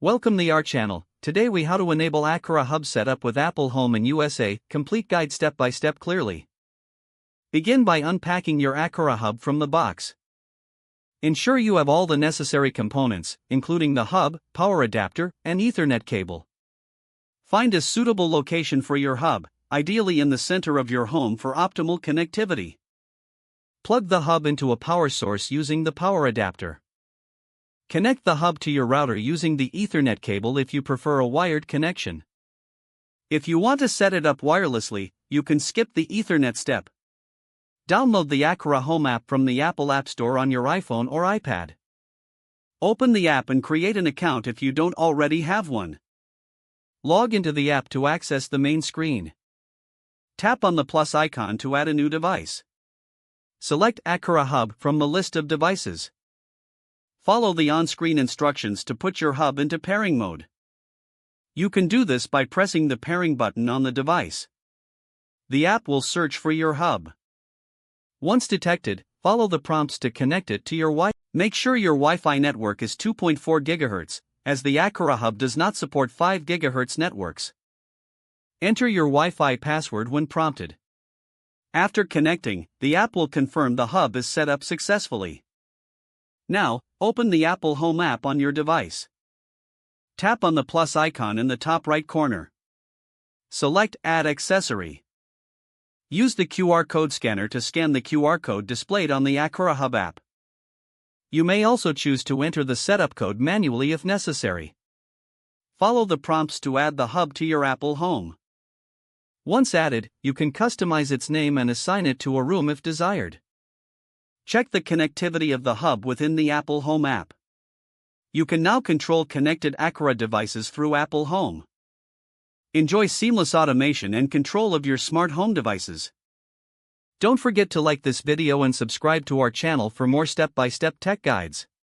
Welcome to our channel. Today we how to enable Aqara hub setup with Apple Home in USA, complete guide step by step clearly. Begin by unpacking your Aqara hub from the box. Ensure you have all the necessary components, including the hub, power adapter, and Ethernet cable. Find a suitable location for your hub, ideally in the center of your home for optimal connectivity. Plug the hub into a power source using the power adapter. Connect the hub to your router using the Ethernet cable if you prefer a wired connection. If you want to set it up wirelessly, you can skip the Ethernet step. Download the Aqara Home app from the Apple App Store on your iPhone or iPad. Open the app and create an account if you don't already have one. Log into the app to access the main screen. Tap on the plus icon to add a new device. Select Aqara Hub from the list of devices. Follow the on-screen instructions to put your hub into pairing mode. You can do this by pressing the pairing button on the device. The app will search for your hub. Once detected, follow the prompts to connect it to your Wi-Fi. Make sure your Wi-Fi network is 2.4 GHz, as the Aqara hub does not support 5 GHz networks. Enter your Wi-Fi password when prompted. After connecting, the app will confirm the hub is set up successfully. Now, open the Apple Home app on your device. Tap on the plus icon in the top right corner. Select Add Accessory. Use the QR code scanner to scan the QR code displayed on the Aqara Hub app. You may also choose to enter the setup code manually if necessary. Follow the prompts to add the hub to your Apple Home. Once added, you can customize its name and assign it to a room if desired. Check the connectivity of the hub within the Apple Home app. You can now control connected Aqara devices through Apple Home. Enjoy seamless automation and control of your smart home devices. Don't forget to like this video and subscribe to our channel for more step-by-step tech guides.